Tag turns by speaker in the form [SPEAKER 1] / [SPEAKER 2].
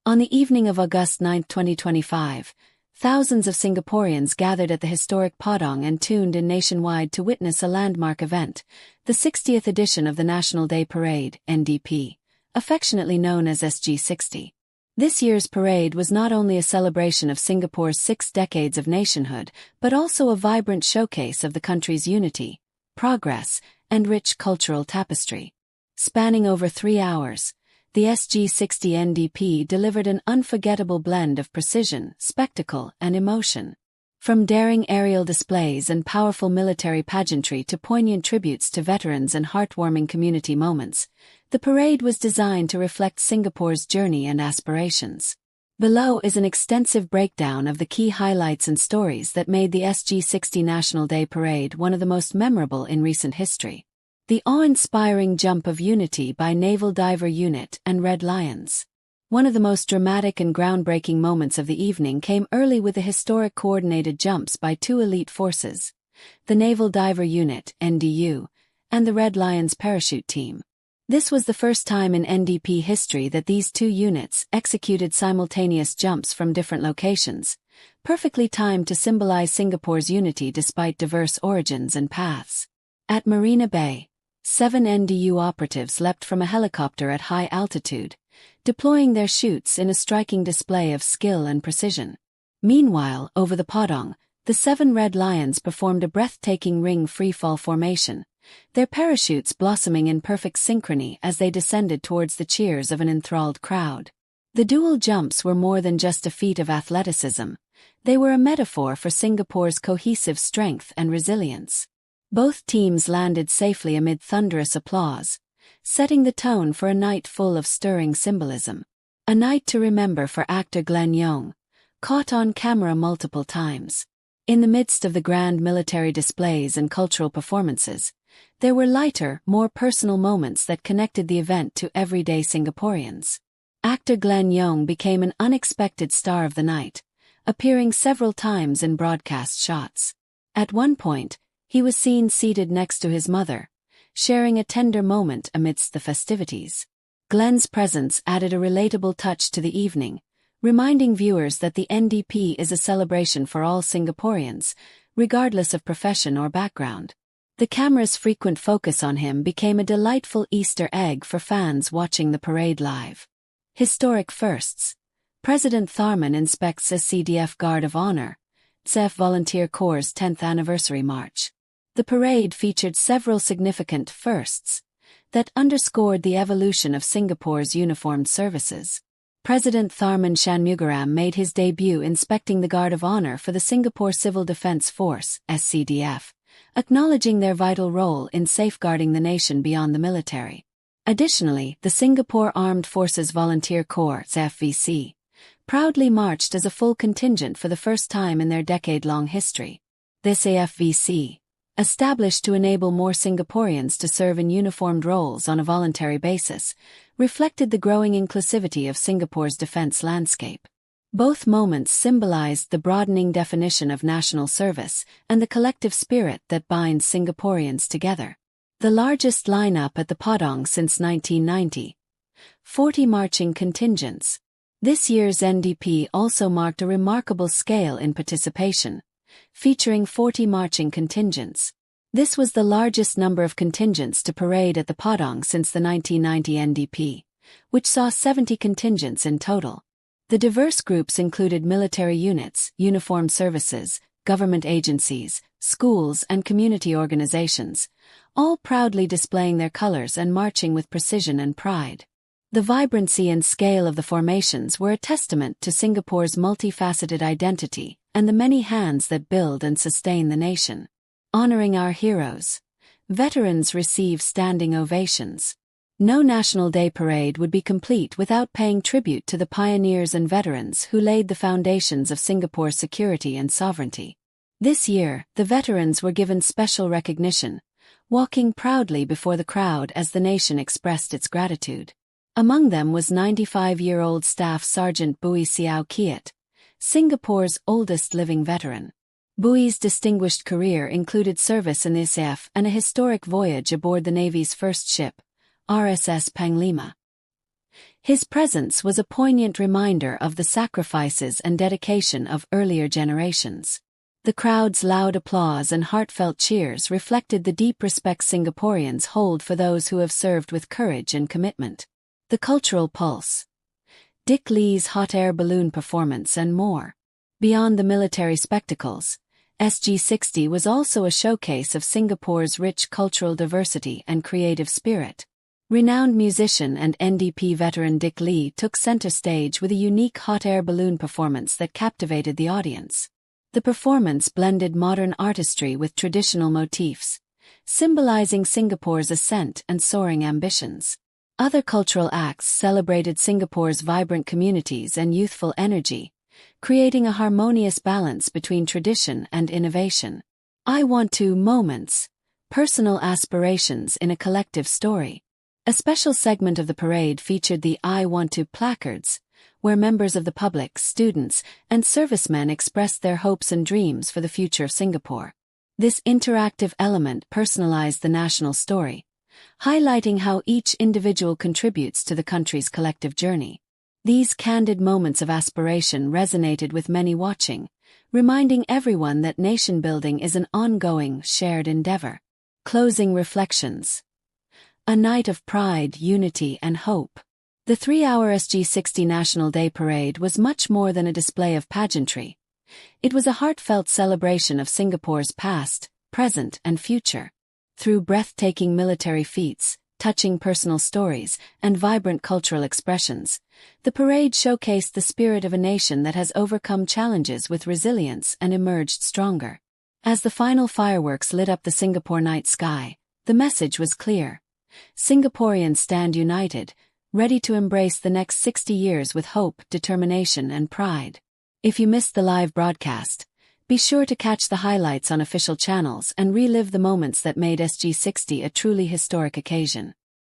[SPEAKER 1] On the evening of August 9, 2025, thousands of Singaporeans gathered at the historic Padang and tuned in nationwide to witness a landmark event, the 60th edition of the National Day Parade, NDP, affectionately known as SG60. This year's parade was not only a celebration of Singapore's 6 decades of nationhood, but also a vibrant showcase of the country's unity, progress, and rich cultural tapestry. Spanning over 3 hours, the SG60 NDP delivered an unforgettable blend of precision, spectacle, and emotion. From daring aerial displays and powerful military pageantry to poignant tributes to veterans and heartwarming community moments, the parade was designed to reflect Singapore's journey and aspirations. Below is an extensive breakdown of the key highlights and stories that made the SG60 National Day Parade one of the most memorable in recent history. The awe-inspiring jump of unity by Naval Diver Unit and Red Lions. One of the most dramatic and groundbreaking moments of the evening came early with the historic coordinated jumps by 2 elite forces, the Naval Diver Unit, NDU, and the Red Lions parachute team. This was the first time in NDP history that these 2 units executed simultaneous jumps from different locations, perfectly timed to symbolize Singapore's unity despite diverse origins and paths. At Marina Bay, 7 NDU operatives leapt from a helicopter at high altitude, deploying their chutes in a striking display of skill and precision. Meanwhile, over the Padang, the 7 Red Lions performed a breathtaking ring freefall formation, their parachutes blossoming in perfect synchrony as they descended towards the cheers of an enthralled crowd. The dual jumps were more than just a feat of athleticism, they were a metaphor for Singapore's cohesive strength and resilience. Both teams landed safely amid thunderous applause, setting the tone for a night full of stirring symbolism. A night to remember for actor Glenn Yeung, caught on camera multiple times. In the midst of the grand military displays and cultural performances, there were lighter, more personal moments that connected the event to everyday Singaporeans. Actor Glenn Yeung became an unexpected star of the night, appearing several times in broadcast shots. At one point, he was seen seated next to his mother, sharing a tender moment amidst the festivities. Glenn's presence added a relatable touch to the evening, reminding viewers that the NDP is a celebration for all Singaporeans, regardless of profession or background. The camera's frequent focus on him became a delightful Easter egg for fans watching the parade live. Historic firsts. President Tharman inspects SCDF Guard of Honour, SCDF Volunteer Corps' 10th anniversary march. The parade featured several significant firsts that underscored the evolution of Singapore's uniformed services. President Tharman Shanmugaram made his debut inspecting the Guard of Honour for the Singapore Civil Defence Force, SCDF, acknowledging their vital role in safeguarding the nation beyond the military. Additionally, the Singapore Armed Forces Volunteer Corps, SFVC, proudly marched as a full contingent for the first time in their decade-long history. This AFVC, established to enable more Singaporeans to serve in uniformed roles on a voluntary basis, reflected the growing inclusivity of Singapore's defence landscape. Both moments symbolized the broadening definition of national service and the collective spirit that binds Singaporeans together. The largest lineup at the Padang since 1990. 40 marching contingents. This year's NDP also marked a remarkable scale in participation, featuring 40 marching contingents. This was the largest number of contingents to parade at the Padang since the 1990 NDP, which saw 70 contingents in total. The diverse groups included military units, uniformed services, government agencies, schools and community organizations, all proudly displaying their colors and marching with precision and pride. The vibrancy and scale of the formations were a testament to Singapore's multifaceted identity and the many hands that build and sustain the nation. Honoring our heroes. Veterans receive standing ovations. No National Day Parade would be complete without paying tribute to the pioneers and veterans who laid the foundations of Singapore's security and sovereignty. This year, the veterans were given special recognition, walking proudly before the crowd as the nation expressed its gratitude. Among them was 95-year-old Staff Sergeant Booi Seow Kiat, Singapore's oldest living veteran. Booi's distinguished career included service in the SAF and a historic voyage aboard the Navy's first ship, RSS Panglima. His presence was a poignant reminder of the sacrifices and dedication of earlier generations. The crowd's loud applause and heartfelt cheers reflected the deep respect Singaporeans hold for those who have served with courage and commitment. The cultural pulse. Dick Lee's hot air balloon performance and more. Beyond the military spectacles, SG60 was also a showcase of Singapore's rich cultural diversity and creative spirit. Renowned musician and NDP veteran Dick Lee took center stage with a unique hot air balloon performance that captivated the audience. The performance blended modern artistry with traditional motifs, symbolizing Singapore's ascent and soaring ambitions. Other cultural acts celebrated Singapore's vibrant communities and youthful energy, creating a harmonious balance between tradition and innovation. I Want to moments, personal aspirations in a collective story. A special segment of the parade featured the I Want to placards, where members of the public, students, and servicemen expressed their hopes and dreams for the future of Singapore. This interactive element personalized the national story, highlighting how each individual contributes to the country's collective journey. These candid moments of aspiration resonated with many watching, reminding everyone that nation-building is an ongoing, shared endeavor. Closing reflections. A night of pride, unity, and hope. The 3-hour SG60 National Day Parade was much more than a display of pageantry. It was a heartfelt celebration of Singapore's past, present, and future. Through breathtaking military feats, touching personal stories, and vibrant cultural expressions, the parade showcased the spirit of a nation that has overcome challenges with resilience and emerged stronger. As the final fireworks lit up the Singapore night sky, the message was clear. Singaporeans stand united, ready to embrace the next 60 years with hope, determination, and pride. If you missed the live broadcast, be sure to catch the highlights on official channels and relive the moments that made SG60 a truly historic occasion.